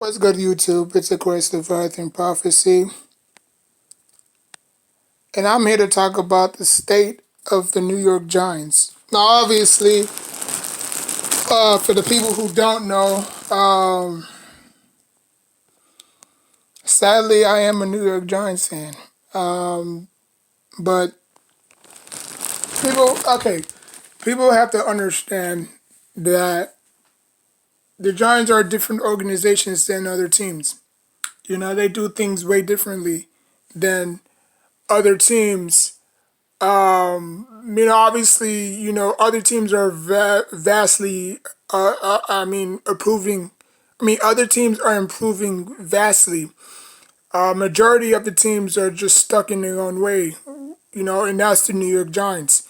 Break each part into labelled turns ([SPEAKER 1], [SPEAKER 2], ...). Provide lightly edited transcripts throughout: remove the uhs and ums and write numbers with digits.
[SPEAKER 1] What's good, YouTube? It's a Quest of Earth and Prophecy, and I'm here to talk about the state of the New York Giants. Now, obviously, for the people who don't know, sadly, I am a New York Giants fan. But okay, people have to understand that the Giants are different organizations than other teams. They do things way differently than other teams. Obviously, other teams are vastly, improving. Other teams are improving vastly. Majority of the teams are just stuck in their own way, and that's the New York Giants.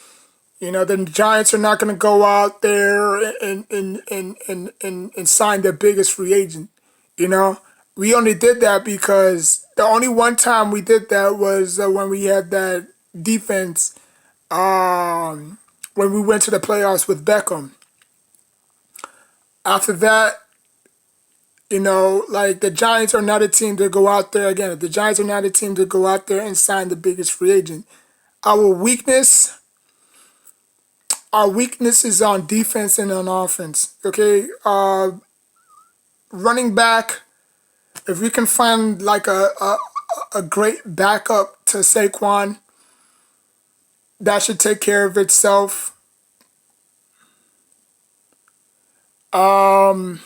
[SPEAKER 1] The Giants are not going to go out there and sign their biggest free agent. You know, we only did that because the only one time we did that was when we had that defense when we went to the playoffs with Beckham. After that, like the Giants are not a team to go out there again. The Giants are not a team to go out there and sign the biggest free agent. Our weakness, our weakness is on defense and on offense. Okay, running back. If we can find like a great backup to Saquon, that should take care of itself. Um,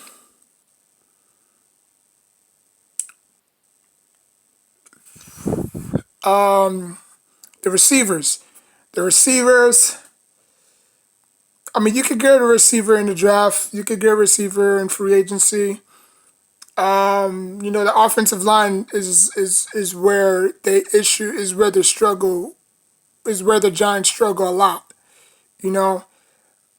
[SPEAKER 1] the receivers. The receivers. You could get a receiver in the draft. You could get a receiver in free agency. The offensive line is where they issue is where the struggle is where the Giants struggle a lot. You know,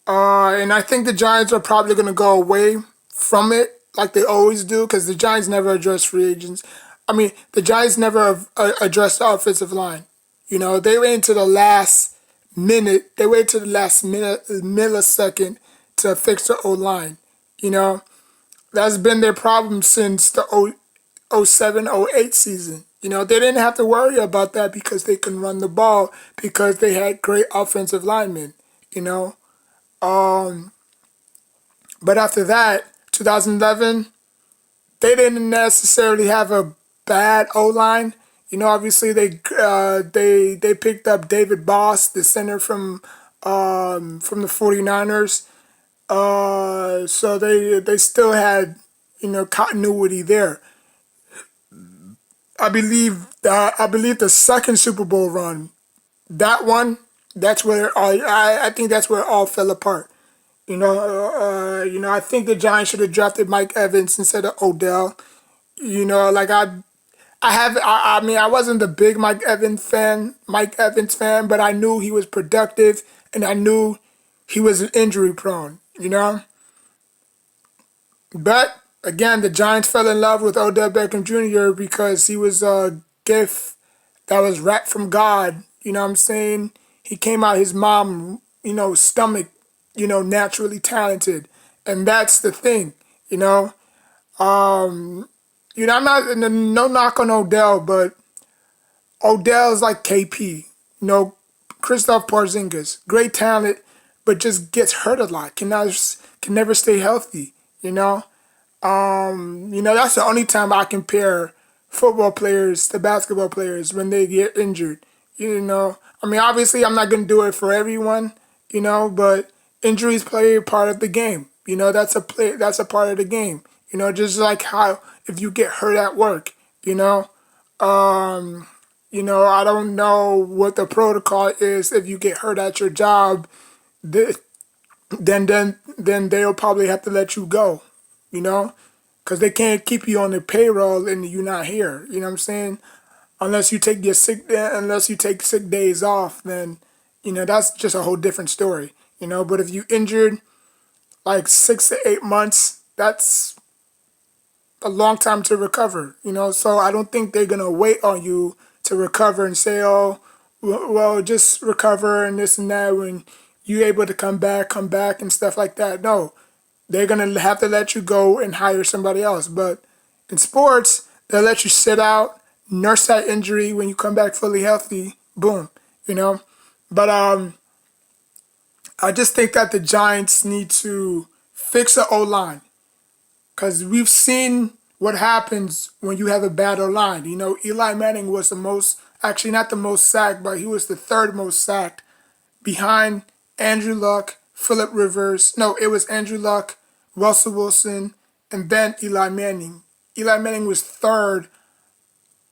[SPEAKER 1] and I think the Giants are probably going to go away from it like they always do because the Giants never address free agents. The Giants never addressed the offensive line. They wait until the last minute. They wait till the last millisecond to fix the O line. You know, that's been their problem since the 07, 08 season. They didn't have to worry about that because they can run the ball because they had great offensive linemen. You know, um, but after that, 2011, they didn't necessarily have a bad O line. Obviously they picked up David Boss, the center from the 49ers. So they still had continuity there. I believe the second Super Bowl run, that one, I think that's where it all fell apart. I think the Giants should have drafted Mike Evans instead of Odell. Like I wasn't the big Mike Evans fan, but I knew he was productive and I knew he was injury prone, But again, the Giants fell in love with Odell Beckham Jr. because he was a gift that was wrapped from God. You know what I'm saying? He came out his mom, stomach, naturally talented. And that's the thing, you know. Um, I'm not no knock on Odell, but Odell's like KP, Christoph Porzingis, great talent, but just gets hurt a lot. Can never stay healthy, you know. That's the only time I compare football players to basketball players when they get injured. Obviously I'm not gonna do it for everyone, but injuries play a part of the game. That's a part of the game. Just like how if you get hurt at work, you know. Um, I don't know what the protocol is if you get hurt at your job, th- then they'll probably have to let you go, you know, because they can't keep you on their payroll and you're not here. You know what I'm saying? Unless you take sick days off, then that's just a whole different story. But if you injured like 6 to 8 months, that's a long time to recover. So I don't think they're gonna wait on you to recover and say, oh, well, just recover and this and that when you're able to come back and stuff like that. No, they're gonna have to let you go and hire somebody else. But In sports, they'll let you sit out, nurse that injury. When you come back fully healthy, boom, you know. But I just think that the Giants need to fix the O line because we've seen what happens when you have a bad O line. You know, Eli Manning was the most, actually not the most sacked, but he was the third most sacked behind Andrew Luck, Philip Rivers. No, it was Andrew Luck, Russell Wilson, and then Eli Manning. Eli Manning was third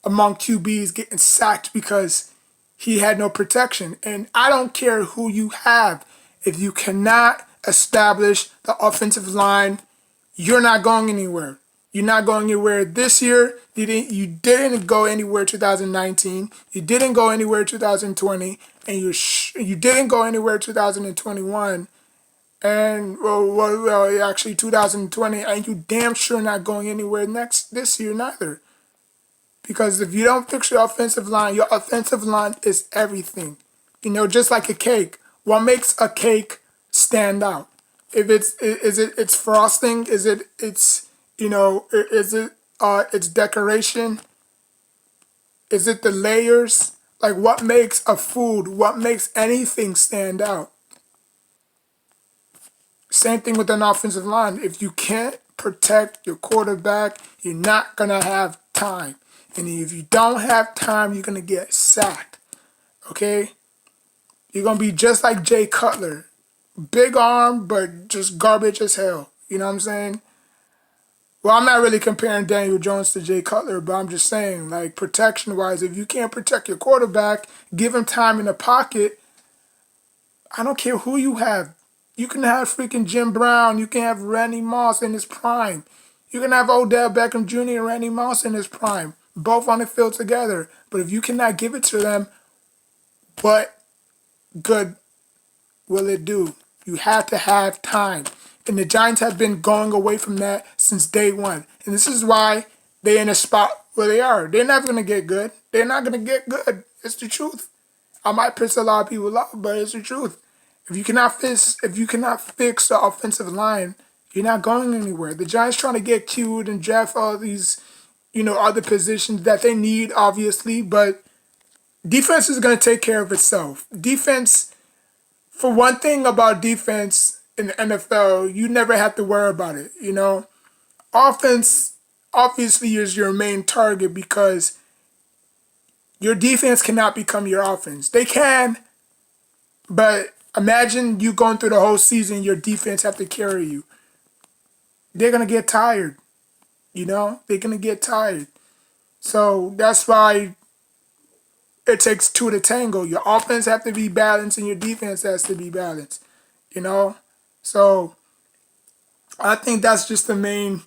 [SPEAKER 1] among QBs getting sacked because he had no protection. And I don't care who you have. If you cannot establish the offensive line, you're not going anywhere. You're not going anywhere this year. You didn't go anywhere 2019. You didn't go anywhere 2020, and you didn't go anywhere 2021. And actually 2020, and you damn sure not going anywhere this year neither. Because if you don't fix your offensive line is everything. You know, just like a cake. What makes a cake stand out? If it's frosting? Is it it's you know is it its decoration? Is it the layers? Like what makes a food? What makes anything stand out? Same thing with an offensive line. If you can't protect your quarterback, you're not gonna have time. And if you don't have time, you're gonna get sacked. Okay? You're gonna be just like Jay Cutler. Big arm, but just garbage as hell. You know what I'm saying? Well, I'm not really comparing Daniel Jones to Jay Cutler, but I'm just saying, like, protection wise, if you can't protect your quarterback, give him time in the pocket, I don't care who you have. You can have freaking Jim Brown. You can have Randy Moss in his prime. You can have Odell Beckham Jr. and Randy Moss in his prime. Both on the field together. But if you cannot give it to them, what good will it do? You have to have time. And the Giants have been going away from that since day one. And this is why they're in a spot where they are. They're not going to get good. They're not going to get good. It's the truth. I might piss a lot of people off, but it's the truth. If you cannot fix the offensive line, you're not going anywhere. The Giants trying to get cute and draft all these, other positions that they need, obviously, but defense is going to take care of itself. Defense, for one thing about defense in the NFL, you never have to worry about it. Offense obviously is your main target because your defense cannot become your offense. They can, but imagine you going through the whole season, your defense have to carry you. They're going to get tired. They're going to get tired. So that's why it takes two to tango. Your offense have to be balanced and your defense has to be balanced. So I think that's just the main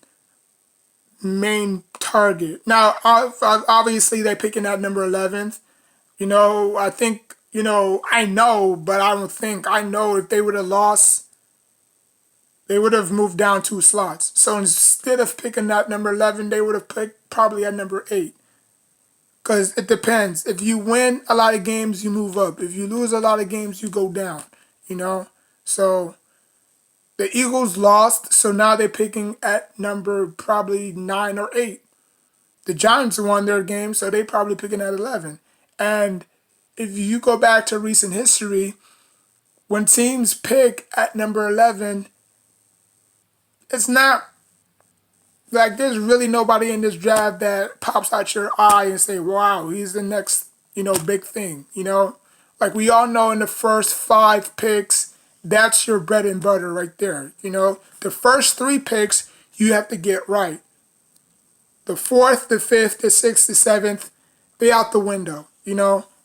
[SPEAKER 1] target. Now, obviously they're picking at number 11th. I think, I know, but I don't think. I know if they would have lost, they would have moved down 2 slots. So instead of picking at number 11, they would have picked probably at number 8. Because it depends. If you win a lot of games, you move up. If you lose a lot of games, you go down. So the Eagles lost, so now they're picking at number probably 9 or 8. The Giants won their game, so they probably picking at 11. And if you go back to recent history, when teams pick at number 11, it's not like there's really nobody in this draft that pops out your eye and say, wow, he's the next, big thing. Like we all know in the first 5 picks, that's your bread and butter right there. The first 3 picks you have to get right. The 4th, the 5th, the 6th, the 7th, they out the window,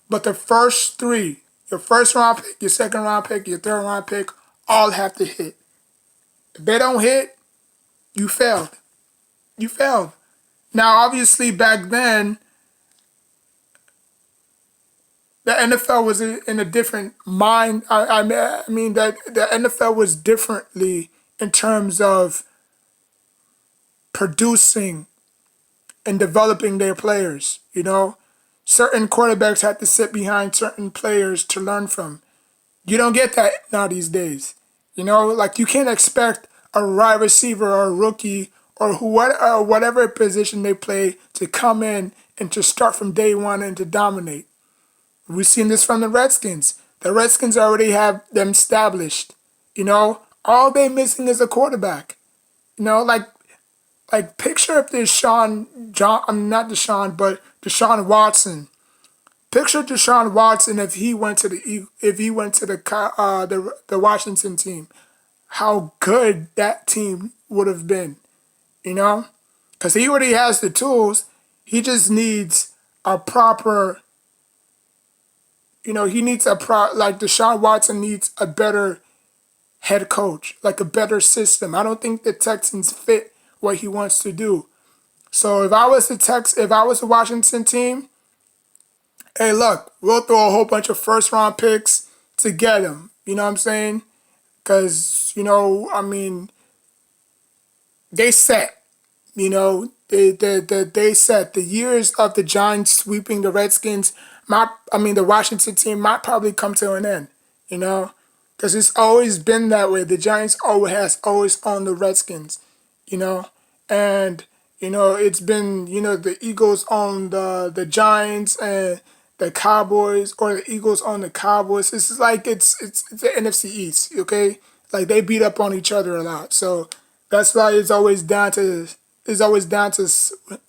[SPEAKER 1] But the first 3, your first round pick, your second round pick, your third round pick, all have to hit. If they don't hit, you failed. You failed. Now, obviously, back then, the NFL was in a different mind. I mean that the NFL was differently in terms of producing and developing their players. Certain quarterbacks had to sit behind certain players to learn from. You don't get that now these days. Like you can't expect a wide receiver or a rookie or whatever position they play to come in and to start from day one and to dominate. We've seen this from the Redskins. The Redskins already have them established. All they missing is a quarterback. Like picture if Deshaun John, I'm not Deshaun, but Deshaun Watson. Picture Deshaun Watson if he went to the Washington team. How good that team would have been, you know? Because he already has the tools. He just needs a proper, he needs like Deshaun Watson needs a better head coach, like a better system. I don't think the Texans fit what he wants to do. So if I was the Washington team, hey, look, we'll throw a whole bunch of first round picks to get him. You know what I'm saying? Because, I mean, they set. They set the years of the Giants sweeping the Redskins. The Washington team might probably come to an end. Because it's always been that way. The Giants always owned the Redskins. You know, and it's been the Eagles own the Giants and the Cowboys, or the Eagles own the Cowboys. It's like it's the NFC East. Okay, like they beat up on each other a lot. So that's why it's always down to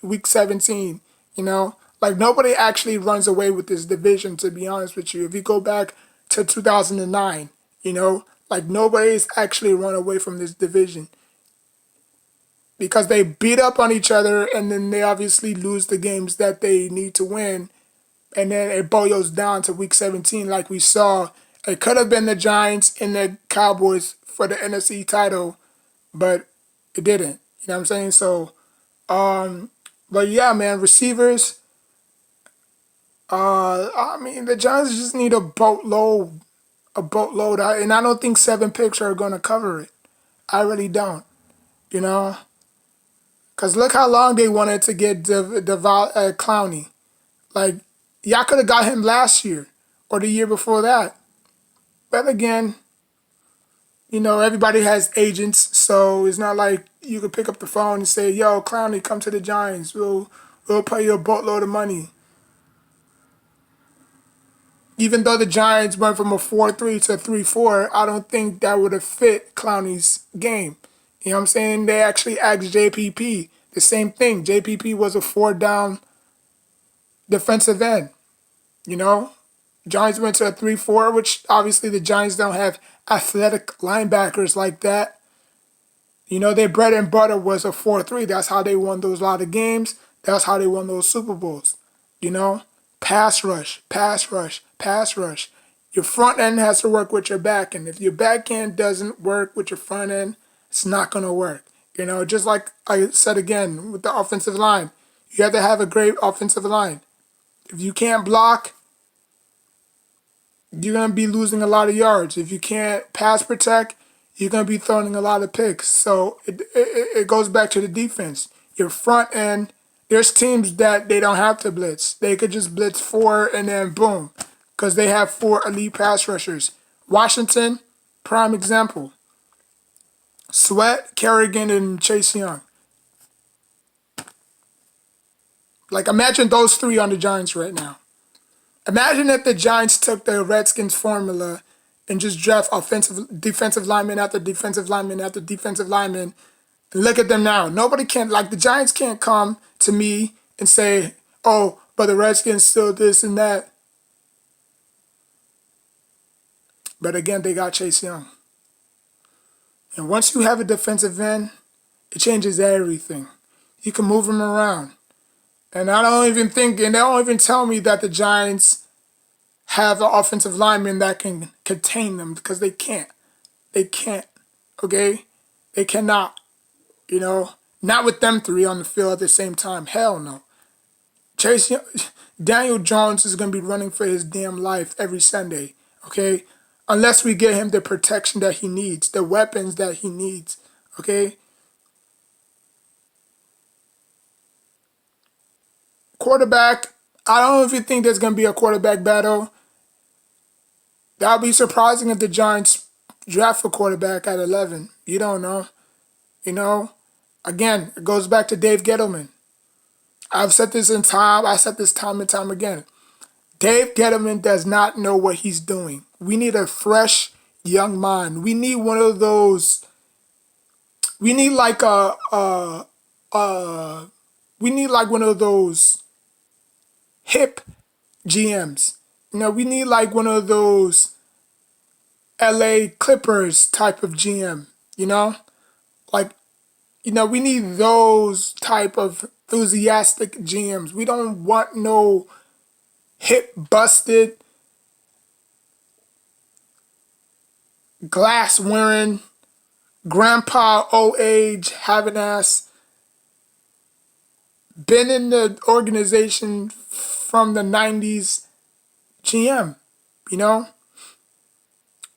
[SPEAKER 1] week 17, Like nobody actually runs away with this division, to be honest with you. If you go back to 2009, like nobody's actually run away from this division because they beat up on each other and then they obviously lose the games that they need to win. And then it boils down to week 17 like we saw. It could have been the Giants and the Cowboys for the NFC title, but it didn't. You know what I'm saying? So, but yeah, man, receivers. The Giants just need a boatload, and I don't think 7 picks are gonna cover it. I really don't. You know, cause look how long they wanted to get Clowney. Like, y'all could have got him last year or the year before that. But again, everybody has agents, so it's not like you could pick up the phone and say, "Yo, Clowney, come to the Giants. We'll pay you a boatload of money." Even though the Giants went from a 4-3 to a 3-4, I don't think that would have fit Clowney's game. You know what I'm saying? They actually asked JPP the same thing. JPP was a 4-down defensive end. You know, Giants went to a 3-4, which obviously the Giants don't have athletic linebackers like that. Their bread and butter was a 4-3. That's how they won those lot of games. That's how they won those Super Bowls. You know, pass rush, pass rush, pass rush. Your front end has to work with your back end. If your back end doesn't work with your front end, it's not going to work. Just like I said again with the offensive line, you have to have a great offensive line. If you can't block, you're going to be losing a lot of yards. If you can't pass protect, you're going to be throwing a lot of picks. So it goes back to the defense. Your front end, there's teams that they don't have to blitz. They could just blitz 4 and then boom, because they have 4 elite pass rushers. Washington, prime example. Sweat, Kerrigan, and Chase Young. Like, imagine those 3 on the Giants right now. Imagine if the Giants took the Redskins formula and just draft defensive lineman after defensive lineman after defensive lineman. And look at them now. Nobody can, like the Giants can't come to me and say, "Oh, but the Redskins still this and that." But again, they got Chase Young. And once you have a defensive end, it changes everything. You can move him around. And they don't even tell me that the Giants have an offensive lineman that can contain them, because they can't. They can't. Okay? They cannot. Not with them 3 on the field at the same time. Hell no. Daniel Jones is going to be running for his damn life every Sunday. Okay? Unless we get him the protection that he needs, the weapons that he needs. Okay? Quarterback, I don't even think there's going to be a quarterback battle. That would be surprising if the Giants draft a quarterback at 11. You don't know. Again, it goes back to Dave Gettleman. I said this time and time again. Dave Gettleman does not know what he's doing. We need a fresh young mind. We need one of those. We need like a we need like one of those hip GMs. We need like one of those LA Clippers type of GM, Like, we need those type of enthusiastic GMs. We don't want no hip busted, glass wearing, grandpa old age, having ass, been in the organization from the 90s GM, you know?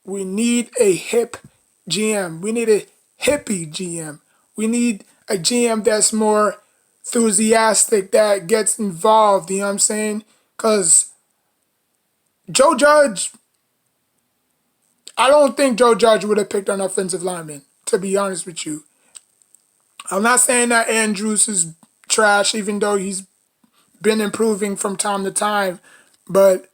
[SPEAKER 1] We need a hip GM. We need a hippie GM. We need a GM that's more enthusiastic, that gets involved, you know what I'm saying? Because Joe Judge, I don't think Joe Judge would have picked an offensive lineman, to be honest with you. I'm not saying that Andrews is trash, even though he's been improving from time to time, but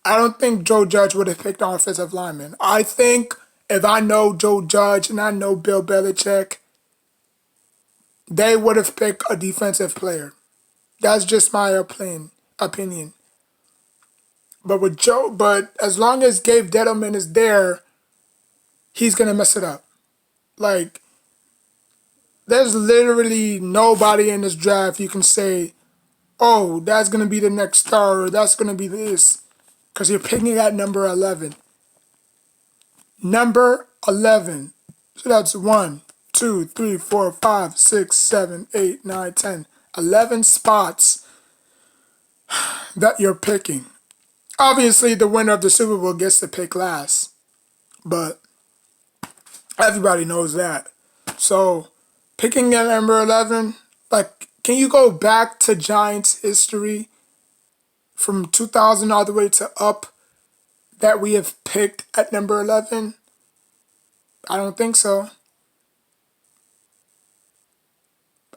[SPEAKER 1] I don't think Joe Judge would have picked an offensive lineman. I think if I know Joe Judge and I know Bill Belichick, they would have picked a defensive player. That's just my opinion. But as long as Gabe Gettleman is there, he's gonna mess it up. Like, there's literally nobody in this draft you can say, oh, that's gonna be the next star or that's gonna be this, because you're picking at number 11. Number 11. So that's 1, 2, 3, 4, 5, 6, 7, 8, 9, 10. 11 spots that you're picking. Obviously, the winner of the Super Bowl gets to pick last, but everybody knows that. So, picking at number 11, like, can you go back to Giants history from 2000 all the way to up that we have picked at number 11? I don't think so.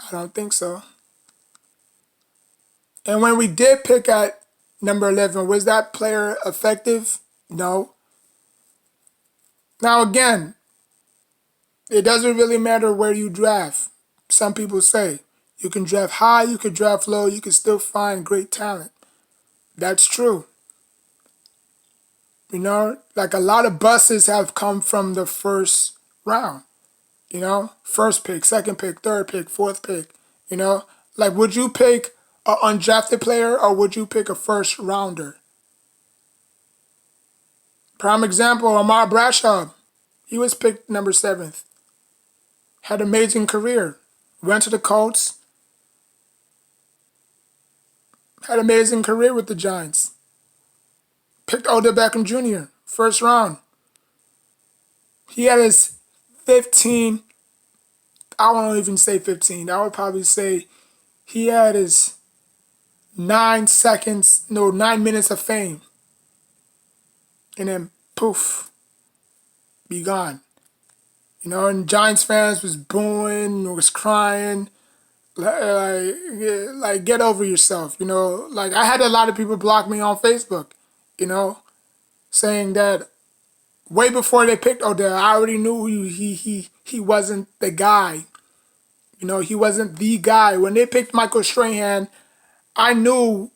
[SPEAKER 1] I don't think so. And when we did pick at number 11, was that player effective? No. Now, again, it doesn't really matter where you draft. Some people say you can draft high, you can draft low, you can still find great talent. That's true. Like a lot of buses have come from the first round. First pick, second pick, third pick, fourth pick. Like, would you pick an undrafted player or would you pick a first rounder? Prime example, Ahmad Bradshaw. He was picked number 7th. Had an amazing career. Went to the Colts. Had an amazing career with the Giants. Picked Odell Beckham Jr. First round. He had his 15, I won't even say 15. I would probably say he had his 9 minutes of fame. And then poof, be gone. And Giants fans was booing, was crying, like get over yourself. Like, I had a lot of people block me on Facebook, saying that way before they picked Odell, I already knew he wasn't the guy. He wasn't the guy. When they picked Michael Strahan, I knew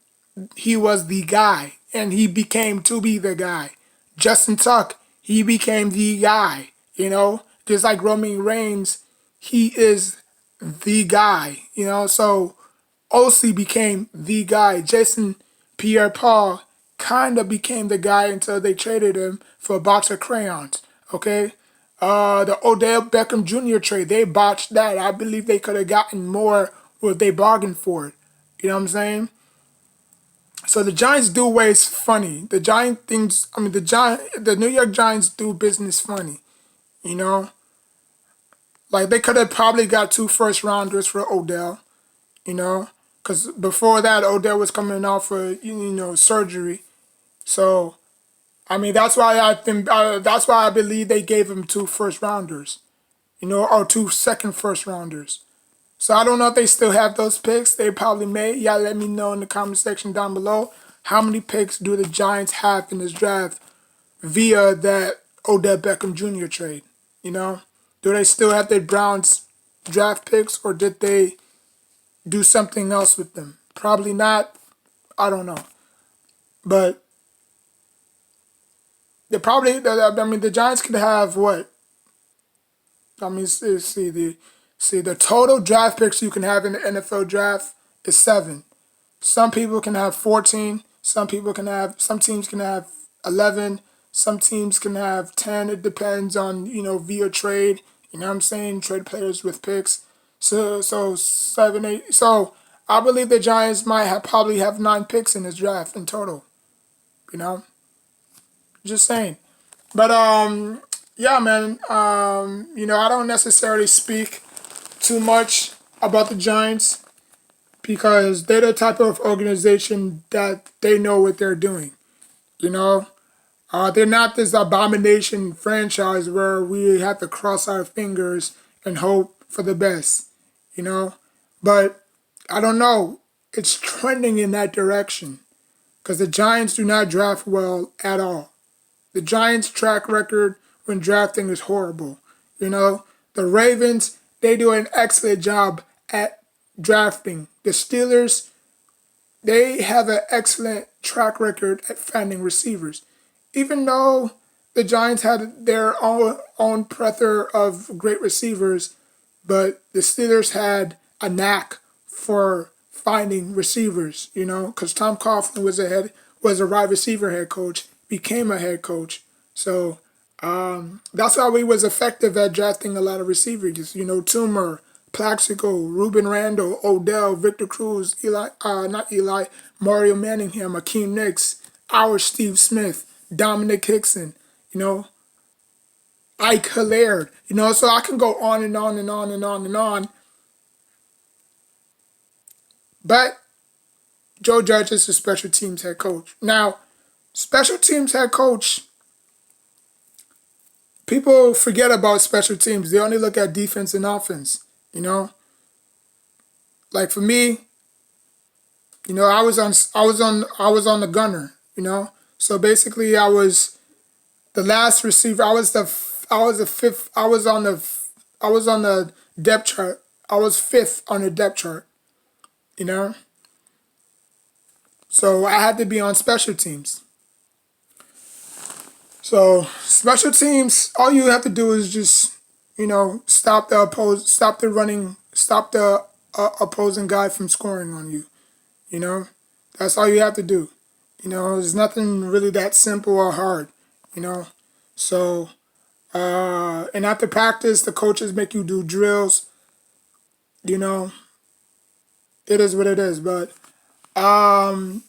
[SPEAKER 1] he was the guy, and he became to be the guy. Justin Tuck, he became the guy, just like Roman Reigns, he is the guy, so OC became the guy. Jason Pierre-Paul kind of became the guy until they traded him for a box of crayons, okay? The Odell Beckham Jr. trade, they botched that. I believe they could have gotten more if they bargained for it. You know what I'm saying? So the Giants do ways funny. The New York Giants do business funny. Like, they could have probably got 2 first rounders for Odell. Because before that, Odell was coming off for surgery. So, that's why I believe they gave him 2 first rounders. or two second first rounders. So I don't know if they still have those picks. They probably may. Y'all let me know in the comment section down below. How many picks do the Giants have in this draft via that Odell Beckham Jr. trade? Do they still have their Browns draft picks, or did they do something else with them? Probably not. I don't know. But they probably, I mean, the Giants could have what? I mean, see the total draft picks you can have in the NFL draft is 7. Some people can have 14. Some teams can have 11. Some teams can have 10. It depends on, via trade. You know what I'm saying? Trade players with picks. So 7, 8. So I believe the Giants might probably have 9 picks in this draft in total. Just saying. But yeah, man. I don't necessarily speak too much about the Giants because they're the type of organization that they know what they're doing. They're not this abomination franchise where we have to cross our fingers and hope for the best. But I don't know. It's trending in that direction because the Giants do not draft well at all. The Giants' track record when drafting is horrible. The Ravens, they do an excellent job at drafting. The Steelers, they have an excellent track record at finding receivers. Even though the Giants had their own plethora of great receivers, but the Steelers had a knack for finding receivers, because Tom Coughlin was a wide receiver head coach, became a head coach. So that's why we was effective at drafting a lot of receivers. Toomer, Plaxico, Ruben Randall, Odell, Victor Cruz, Mario Manningham, Akeem Nicks, our Steve Smith, Dominic Hickson, Ike Hilliard, so I can go on and on and on and on and on. But Joe Judge is the special teams head coach. Now, special teams head coach, people forget about special teams. They only look at defense and offense, Like for me, I was on the gunner, So basically I was the last receiver. I was the fifth. I was on the depth chart. I was 5th on the depth chart, So I had to be on special teams. So special teams, all you have to do is just, stop the opposing guy from scoring on you. That's all you have to do. There's nothing really that simple or hard. So and after practice, the coaches make you do drills. It is what it is. But yeah,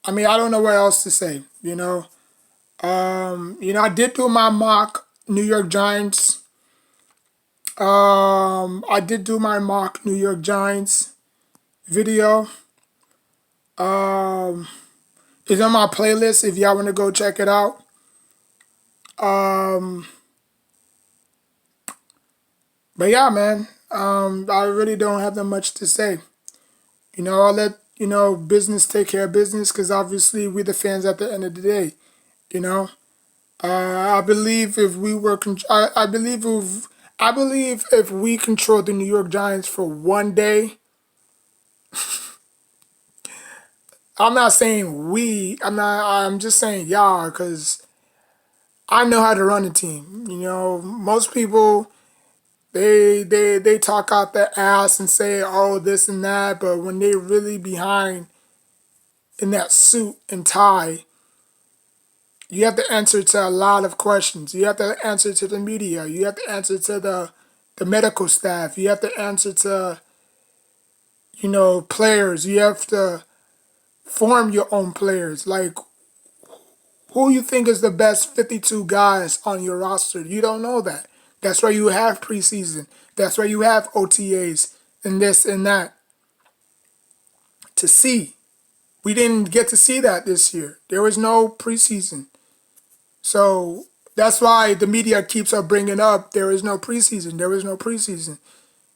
[SPEAKER 1] I mean, I don't know what else to say. I did do my mock New York Giants. I did do my mock New York Giants video. It's on my playlist if y'all want to go check it out. But yeah, man, I really don't have that much to say. I'll let, business take care of business because obviously we're the fans at the end of the day. I believe if we were, I believe if we control the New York Giants for one day, I'm not saying we, I'm just saying y'all because I know how to run a team. Most people, they talk out their ass and say, oh, this and that, but when they really behind in that suit and tie, you have to answer to a lot of questions. You have to answer to the media. You have to answer to the medical staff. You have to answer to, players. You have to form your own players. Like, who you think is the best 52 guys on your roster? You don't know that. That's why you have preseason. That's why you have OTAs and this and that to see. We didn't get to see that this year. There was no preseason. So that's why the media keeps on bringing up there is no preseason. There is no preseason.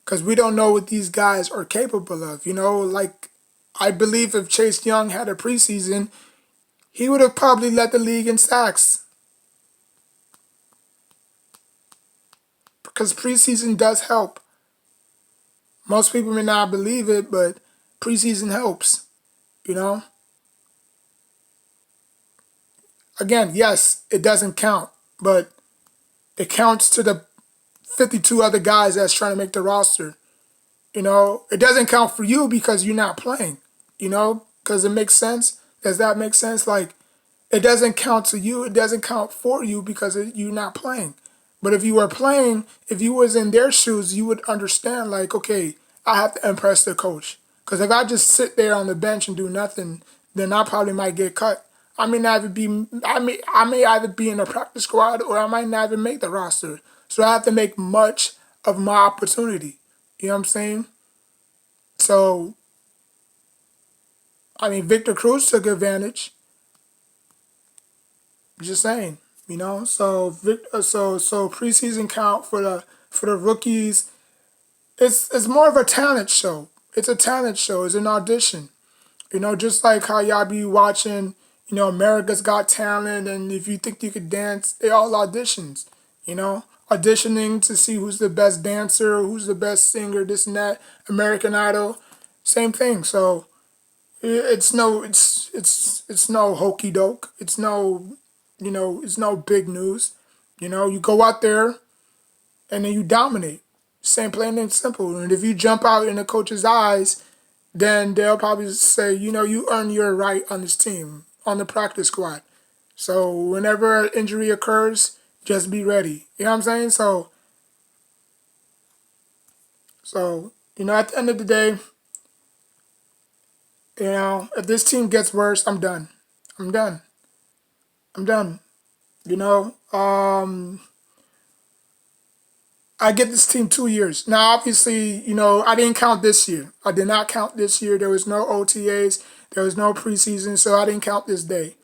[SPEAKER 1] Because we don't know what these guys are capable of. Like I believe if Chase Young had a preseason, he would have probably led the league in sacks. Because preseason does help. Most people may not believe it, but preseason helps. You know? Again, yes, it doesn't count, but it counts to the 52 other guys that's trying to make the roster. It doesn't count for you because you're not playing, because it makes sense. Does that make sense? Like, it doesn't count to you. It doesn't count for you because you're not playing. But if you were playing, if you was in their shoes, you would understand, like, okay, I have to impress the coach. Because if I just sit there on the bench and do nothing, then I probably might get cut. I may either be in a practice squad or I might not even make the roster. So I have to make much of my opportunity. You know what I'm saying? So, Victor Cruz took advantage. Just saying, So so preseason count for the rookies. It's more of a talent show. It's a talent show. It's an audition. Just like how y'all be watching, America's Got Talent, and if you think you could dance, they all auditions. Auditioning to see who's the best dancer, who's the best singer, this and that. American Idol, same thing. So it's no hokey doke. It's no big news. You go out there and then you dominate. Same plain and simple. And if you jump out in the coach's eyes, then they'll probably say, you earn your right on this team, on the practice squad. So whenever an injury occurs, just be ready. You know what I'm saying? At the end of the day, if this team gets worse, I'm done. I'm done. I'm done. You know, I get this team 2 years. Now, obviously, I didn't count this year. I did not count this year. There was no OTAs. There was no preseason, so I didn't count this day.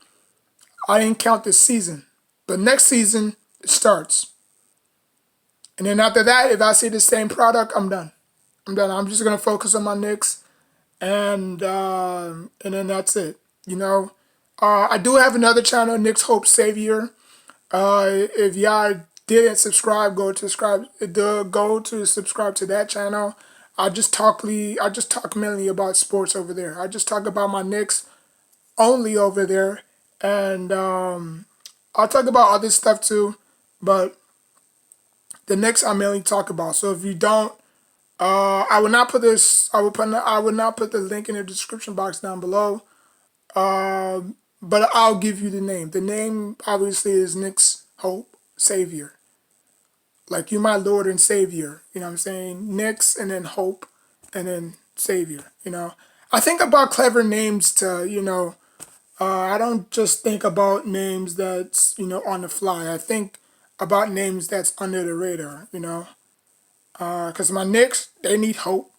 [SPEAKER 1] I didn't count this season. But next season, it starts. And then after that, if I see the same product, I'm done. I'm done. I'm just gonna focus on my Knicks, and then that's it. I do have another channel, Knicks Hope Savior. If y'all didn't subscribe, go to subscribe to that channel. I just talk mainly about sports over there. I just talk about my Knicks only over there, and I'll talk about other stuff too, but the Knicks I mainly talk about. So if you don't, I will not put this. I will not put the link in the description box down below. But I'll give you the name. The name obviously is Knicks Hope Savior. Like, you my Lord and Savior. You know what I'm saying? Knicks and then Hope and then Savior. I think about clever names to, I don't just think about names that's, on the fly. I think about names that's under the radar. Because my Knicks, they need hope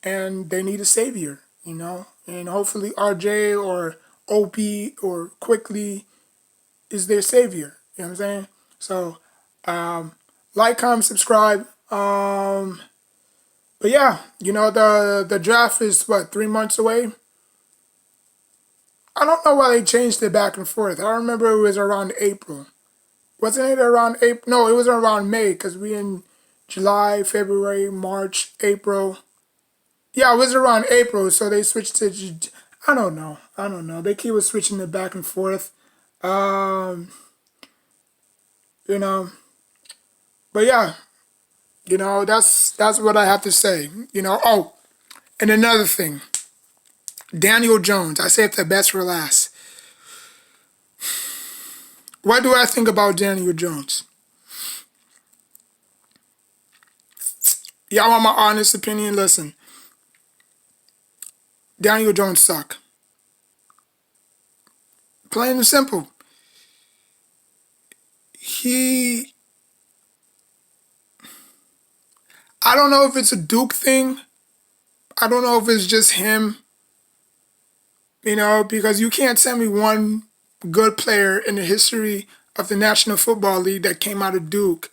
[SPEAKER 1] and they need a savior. And hopefully RJ or OP or Quickly is their savior. You know what I'm saying? So, like, comment, subscribe. But yeah, the draft is what, 3 months away? I don't know why they changed it back and forth. I remember it was around April. Wasn't it around April? No, it was around May because we in July, February, March, April. Yeah, it was around April, so they switched to. I don't know. I don't know. They keep switching it back and forth. Um, you know, but yeah, that's what I have to say. Oh, and another thing, Daniel Jones. I saved the best for last. What do I think about Daniel Jones? Y'all want my honest opinion? Listen, Daniel Jones suck. Plain and simple. He, I don't know if it's a Duke thing. I don't know if it's just him. because you can't tell me one good player in the history of the National Football League that came out of Duke,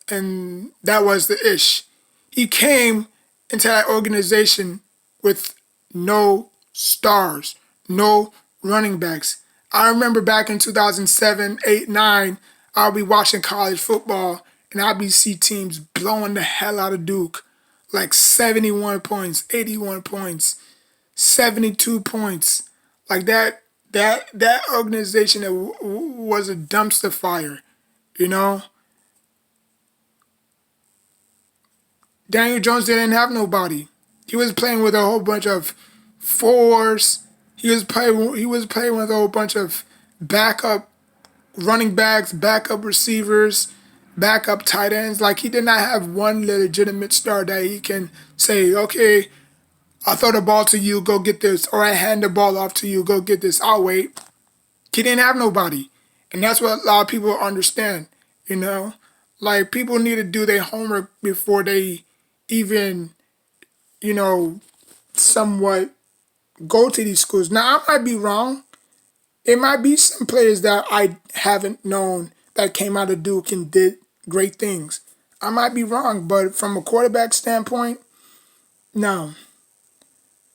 [SPEAKER 1] and that was the ish. He came into that organization with no stars, no running backs. I remember back in 2007, 8, 9, I'll be watching college football and I'll be see teams blowing the hell out of Duke, like 71 points, 81 points, 72 points. Like that organization that was a dumpster fire, you know? Daniel Jones didn't have nobody. He was playing with a whole bunch of fours. He was playing with a whole bunch of backup running backs, backup receivers, backup tight ends. Like he did not have one legitimate star that he can say, okay, I'll throw the ball to you, go get this, or I hand the ball off to you, go get this. I'll wait. He didn't have nobody. And that's what a lot of people understand, you know? Like people need to do their homework before they even, you know, somewhat go to these schools. Now I might be wrong. It might be some players that I haven't known that came out of Duke and did great things. I might be wrong, but from a quarterback standpoint, no.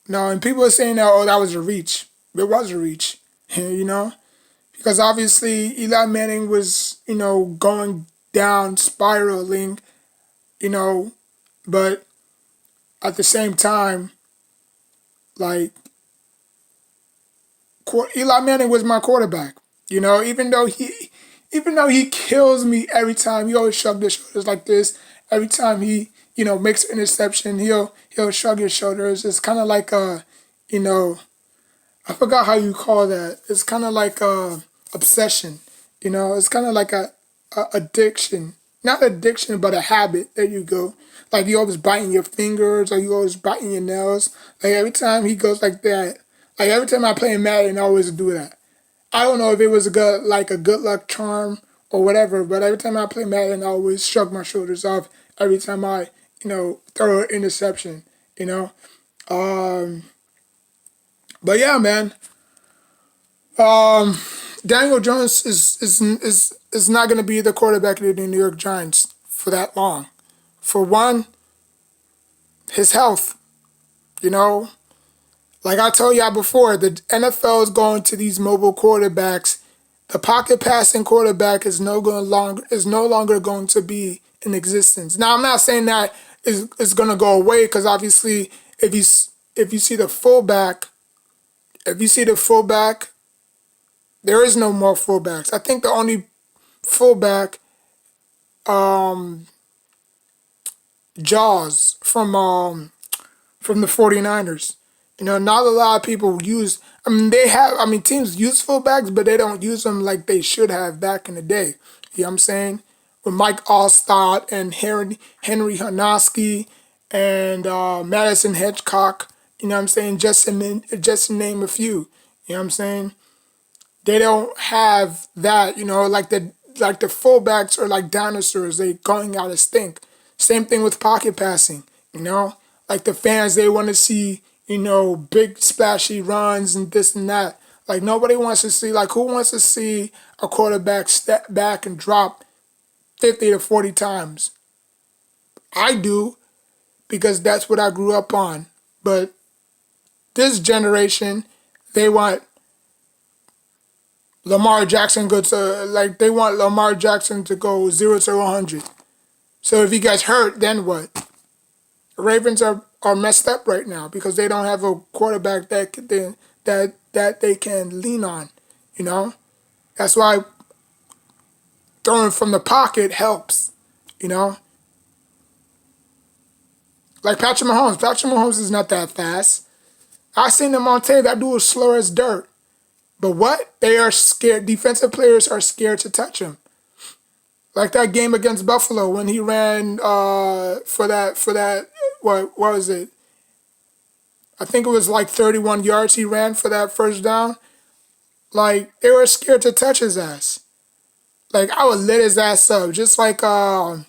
[SPEAKER 1] No, and people are saying that, oh, that was a reach. It was a reach, you know? Because obviously Eli Manning was, going down, spiraling, you know, but at the same time, like, Eli Manning was my quarterback. Even though he kills me every time, he always shrugged his shoulders like this. Every time he, makes an interception, he'll shrug his shoulders. It's kind of like you know, I forgot how you call that. It's kind of like a obsession. It's kind of like a addiction. Not addiction, but a habit. There you go. Like you always biting your fingers or you always biting your nails. Like every time he goes like that. Like every time I play Madden, I always do that. I don't know if it was a good luck charm or whatever, but every time I play Madden, I always shrug my shoulders off. Every time I, throw an interception. You know. Um, but yeah, man. Um, Daniel Jones is not going to be the quarterback of the New York Giants for that long. For one, his health. You know, like I told y'all before, the NFL is going to these mobile quarterbacks. The pocket passing quarterback is no longer going to be in existence. Now I'm not saying that is going to go away because obviously if you see the fullback, if you see the fullback, there is no more fullbacks. I think the only fullback, um, Jaws from the 49ers. Not a lot of people use, teams use fullbacks, but they don't use them like they should have back in the day. You know what I'm saying? With Mike Allstott and Henry Hanoski and Madison Hedgecock, you know what I'm saying? Just to name a few. You know what I'm saying? They don't have that, like the fullbacks are like dinosaurs. They going out of stink. Same thing with pocket passing, like the fans, they want to see, big splashy runs and this and that. Like nobody wants to see, like who wants to see a quarterback step back and drop 50 to 40 times? I do because that's what I grew up on. But this generation, they want they want Lamar Jackson to go 0 to 100. So if he gets hurt, then what? The Ravens are messed up right now because they don't have a quarterback that they can lean on. That's why throwing from the pocket helps. You know, like Patrick Mahomes. Patrick Mahomes is not that fast. I seen him on tape. That dude is slow as dirt. But what? They are scared. Defensive players are scared to touch him. Like that game against Buffalo when he ran for that what was it? I think it was like 31 yards he ran for that first down. Like they were scared to touch his ass. Like I would lit his ass up, just like who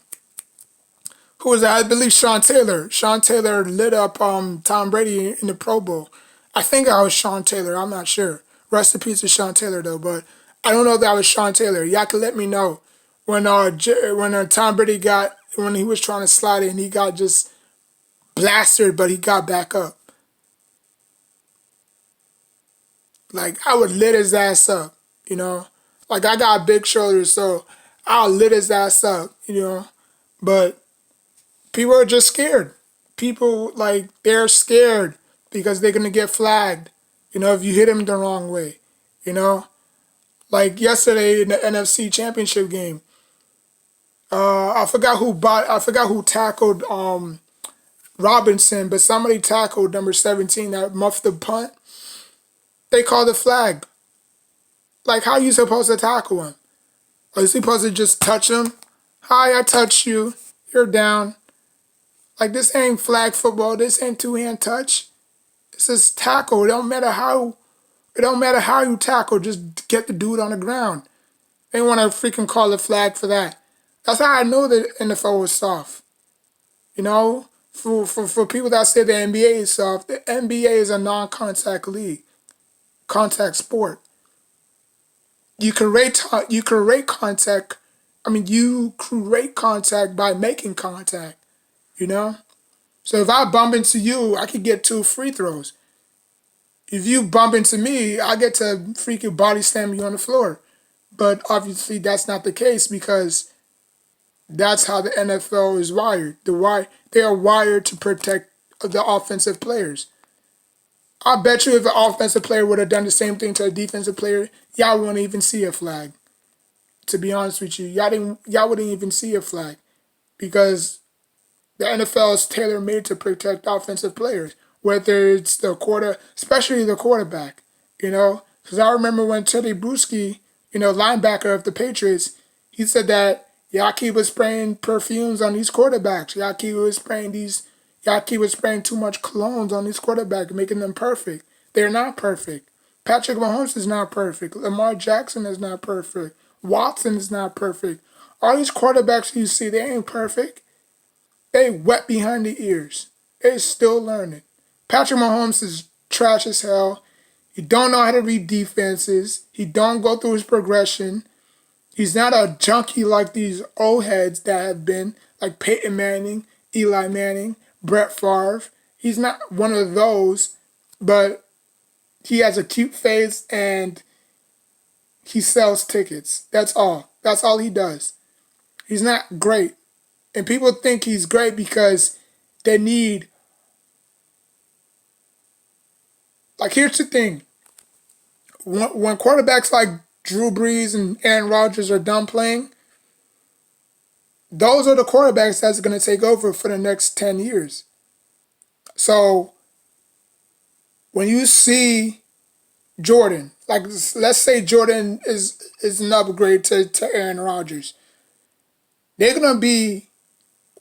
[SPEAKER 1] was that? I believe Sean Taylor. Sean Taylor lit up Tom Brady in the Pro Bowl. I think I was Sean Taylor. I'm not sure. Rest in peace to Sean Taylor though, but I don't know if that was Sean Taylor. Y'all can let me know when Tom Brady got when he was trying to slide in, he got just blasted, but he got back up. Like I would lit his ass up, you know. Like I got big shoulders, so I'll lit his ass up, you know. But people are just scared. People like they're scared because they're gonna get flagged, you know, if you hit them the wrong way, you know. Like yesterday in the NFC Championship game, I forgot who tackled Robinson, but somebody tackled number 17 that muffed the punt. They called a flag. Like how you supposed to tackle him? Are you supposed to just touch him? Hi, I touched you. You're down. Like this ain't flag football. This ain't two-hand touch. This is tackle. It don't matter how you tackle. Just get the dude on the ground. They want to freaking call a flag for that. That's how I know the NFL was soft. You know, for people that say the NBA is soft, the NBA is a non-contact league, contact sport. You create contact. I mean, you create contact by making contact. You know, so if I bump into you, I could get 2 free throws. If you bump into me, I get to freaking body slam you on the floor. But obviously, that's not the case because that's how the NFL is wired. They are wired to protect the offensive players. I bet you if an offensive player would have done the same thing to a defensive player, y'all wouldn't even see a flag. To be honest with you, y'all wouldn't even see a flag because the NFL is tailor made to protect offensive players, whether it's especially the quarterback. You know, because I remember when Teddy Bruschi, you know, linebacker of the Patriots, he said that Yaki was spraying perfumes on these quarterbacks. Yaki was spraying too much colognes on these quarterbacks, making them perfect. They're not perfect. Patrick Mahomes is not perfect. Lamar Jackson is not perfect. Watson is not perfect. All these quarterbacks you see, they ain't perfect. They wet behind the ears. They still learning. Patrick Mahomes is trash as hell. He don't know how to read defenses. He don't go through his progression. He's not a junkie like these old heads that have been, like Peyton Manning, Eli Manning, Brett Favre. He's not one of those, but he has a cute face and he sells tickets. That's all. That's all he does. He's not great. And people think he's great because they need, like, here's the thing. When quarterbacks like Drew Brees and Aaron Rodgers are done playing, those are the quarterbacks that's going to take over for the next 10 years. So when you see Jordan, like let's say Jordan is an upgrade to Aaron Rodgers, they're going to be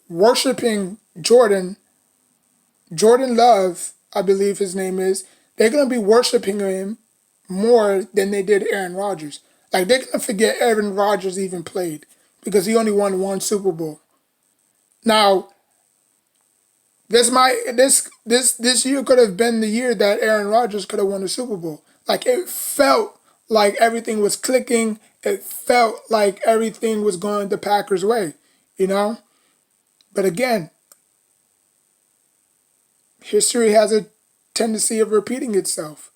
[SPEAKER 1] worshiping Jordan Love, I believe his name is. They're going to be worshiping him more than they did Aaron Rodgers. Like they're going to forget Aaron Rodgers even played because he only won 1 Super Bowl. Now, this year could have been the year that Aaron Rodgers could have won the Super Bowl. Like it felt like everything was clicking. It felt like everything was going the Packers' way, you know? But again, history has a tendency of repeating itself,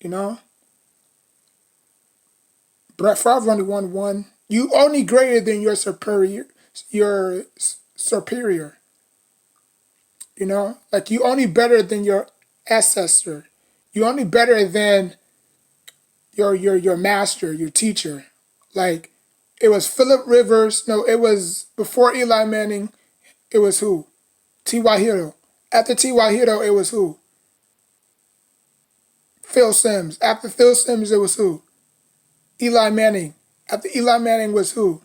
[SPEAKER 1] you know? Brett Favre only won one. You only greater than your superior. You know, like you only better than your ancestor. You only better than your master, your teacher. Like it was Philip Rivers. No, it was before Eli Manning. It was who? T.Y. Hill. After T.Y. Hill, it was who? Phil Simms. After Phil Simms, it was who? Eli Manning. After Eli Manning was who?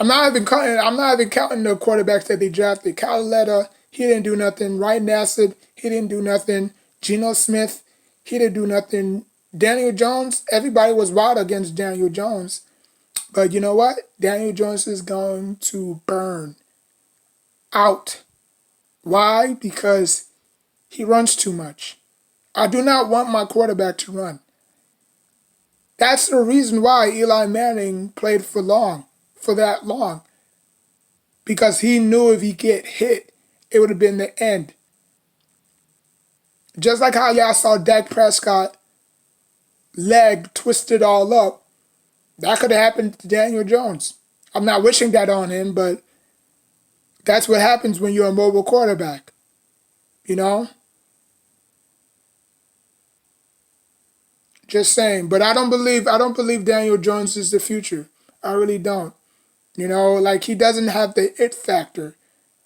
[SPEAKER 1] I'm not even counting the quarterbacks that they drafted. Kyle Letta, he didn't do nothing. Ryan Nassib, he didn't do nothing. Geno Smith, he didn't do nothing. Daniel Jones, everybody was wild against Daniel Jones. But you know what? Daniel Jones is going to burn out. Why? Because he runs too much. I do not want my quarterback to run. That's the reason why Eli Manning played for that long, because he knew if he get hit, it would have been the end. Just like how y'all saw Dak Prescott leg twisted all up, that could have happened to Daniel Jones. I'm not wishing that on him, but that's what happens when you're a mobile quarterback. You know, just saying. But I don't believe Daniel Jones is the future. I really don't. Like he doesn't have the it factor.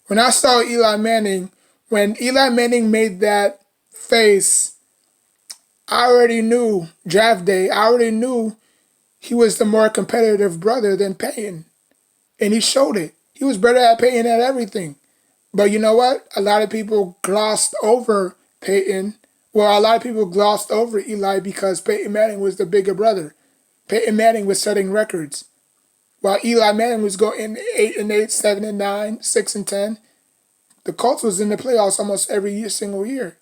[SPEAKER 1] When I saw Eli Manning, when Eli Manning made that face, I already knew draft day. I already knew he was the more competitive brother than Peyton, and he showed it. He was better at Peyton at everything. But you know what? A lot of people glossed over Peyton. Well, a lot of people glossed over Eli because Peyton Manning was the bigger brother. Peyton Manning was setting records, while Eli Manning was going 8-8, 7-9, 6-10. The Colts was in the playoffs almost every single year.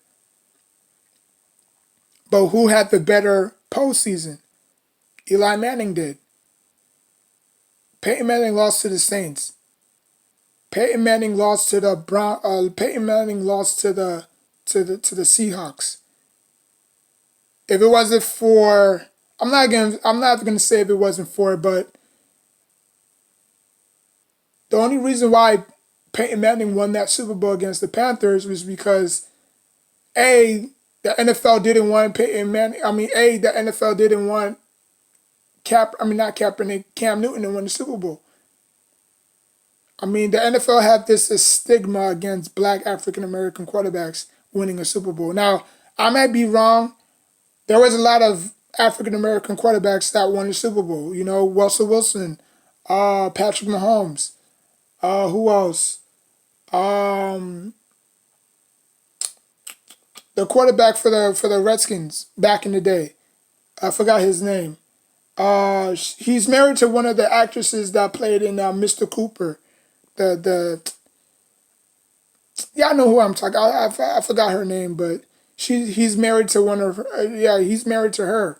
[SPEAKER 1] But who had the better postseason? Eli Manning did. Peyton Manning lost to the Saints. Peyton Manning lost to the Peyton Manning lost to the Seahawks. If it wasn't for, I'm not gonna say if it wasn't for, but the only reason why Peyton Manning won that Super Bowl against the Panthers was because a the NFL didn't want Peyton Manning. The NFL didn't want not Kaepernick, Cam Newton to win the Super Bowl. The NFL had this stigma against black African American quarterbacks winning a Super Bowl. Now, I might be wrong. There was a lot of African American quarterbacks that won the Super Bowl. Russell Wilson, Patrick Mahomes. Who else? Um, the quarterback for the Redskins back in the day. I forgot his name. He's married to one of the actresses that played in Mr. Cooper. The Yeah, I know who I'm talking. I forgot her name, but he's married to one of her. Yeah, he's married to her.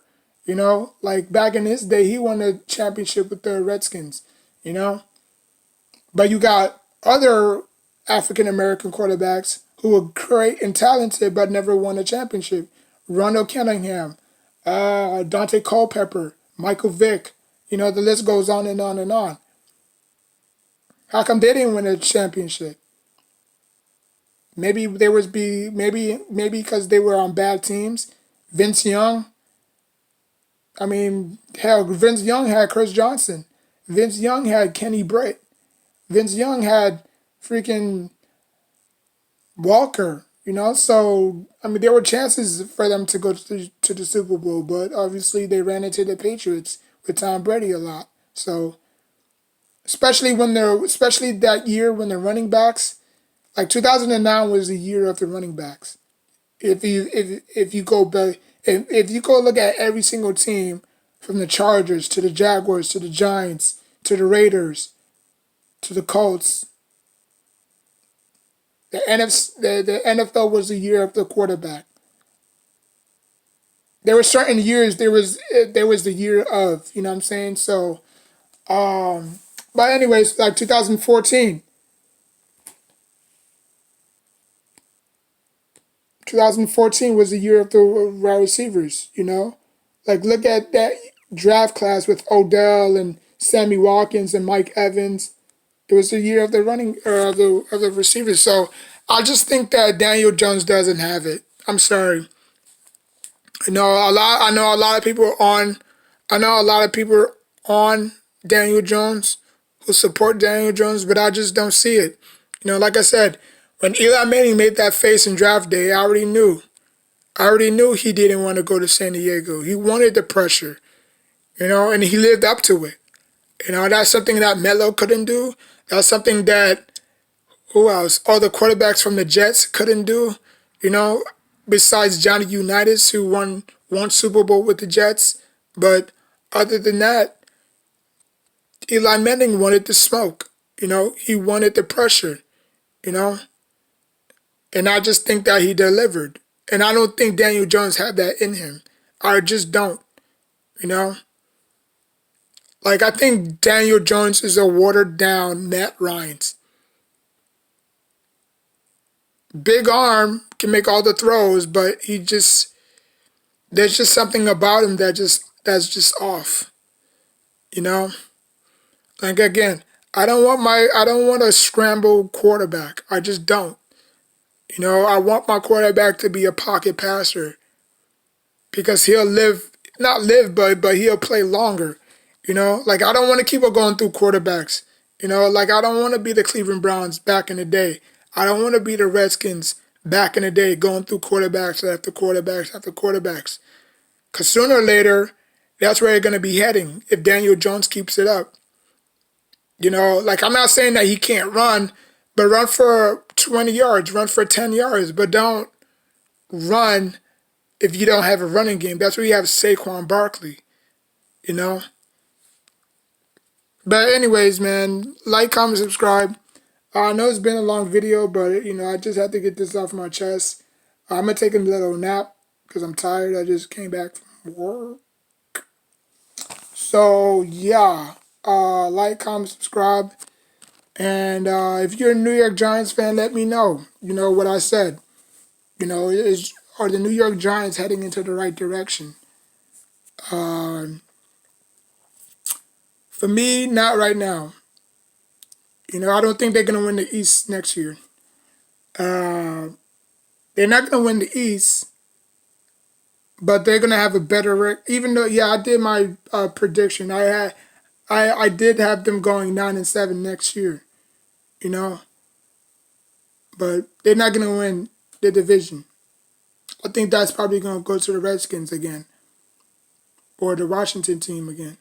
[SPEAKER 1] Like back in his day, he won a championship with the Redskins. You know, but you got other African American quarterbacks who were great and talented, but never won a championship. Ronald Cunningham, Dante Culpepper, Michael Vick. The list goes on and on and on. How come they didn't win a championship? Maybe there was be maybe because they were on bad teams. Vince Young. Hell, Vince Young had Chris Johnson. Vince Young had Kenny Britt. Vince Young had freaking Walker. So there were chances for them to go to the Super Bowl, but obviously they ran into the Patriots with Tom Brady a lot. So especially that year when the running backs, like 2009 was the year of the running backs. If you go back, if you go look at every single team, from the Chargers to the Jaguars to the Giants to the Raiders to the Colts, the NFL was the year of the quarterback. There were certain years there was the year of, you know what I'm saying? So but anyways, like 2014. 2014 was the year of the wide receivers. Like look at that draft class with Odell and Sammy Watkins and Mike Evans. It was the year of the running of the receivers. So I just think that Daniel Jones doesn't have it. I'm sorry. I know a lot of people on. I know a lot of people on Daniel Jones who support Daniel Jones, but I just don't see it. Like I said, when Eli Manning made that face in draft day, I already knew. I already knew he didn't want to go to San Diego. He wanted the pressure, and he lived up to it. That's something that Melo couldn't do. That's something that, who else? All the quarterbacks from the Jets couldn't do. You know, besides Johnny Unitas, who won one Super Bowl with the Jets. But other than that, Eli Manning wanted the smoke. He wanted the pressure. You know, and I just think that he delivered. And I don't think Daniel Jones had that in him. I just don't, you know? Like, I think Daniel Jones is a watered down Matt Ryan's. Big arm, can make all the throws, but there's just something about him that's just off, you know? Like, again, I don't want a scramble quarterback. I just don't. You know, I want my quarterback to be a pocket passer because he'll not live, but he'll play longer. You know, like I don't want to keep on going through quarterbacks. You know, like I don't want to be the Cleveland Browns back in the day. I don't want to be the Redskins back in the day going through quarterbacks after quarterbacks after quarterbacks. Because sooner or later, that's where you're going to be heading if Daniel Jones keeps it up. You know, like I'm not saying that he can't run, but run for 20 yards, run for 10 yards, but don't run if you don't have a running game. That's where you have Saquon Barkley, you know? But anyways, man, like, comment, subscribe. I know it's been a long video, but, you know, I just had to get this off my chest. I'm going to take a little nap because I'm tired. I just came back from work. So, yeah, like, comment, subscribe. And if you're a New York Giants fan, let me know, you know, what I said. You know, are the New York Giants heading into the right direction? For me, not right now. You know, I don't think they're going to win the East next year. They're not going to win the East, but they're going to have a better record. Even though, yeah, I did my prediction. I did have them going 9-7 next year. You know, but they're not going to win the division. I think that's probably going to go to the Redskins again, or the Washington team again.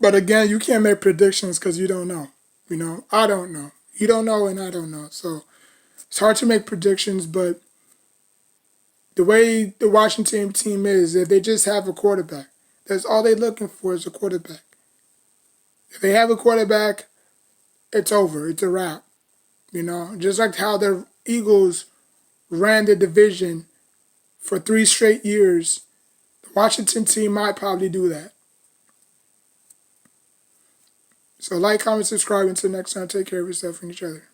[SPEAKER 1] But again, you can't make predictions because you don't know. You know, I don't know. You don't know, and I don't know. So it's hard to make predictions, but the way the Washington team is, if they just have a quarterback, that's all they're looking for is a quarterback. If they have a quarterback, it's over. It's a wrap. You know, just like how the Eagles ran the division for 3 straight years, the Washington team might probably do that. So like, comment, subscribe. Until next time, take care of yourself and each other.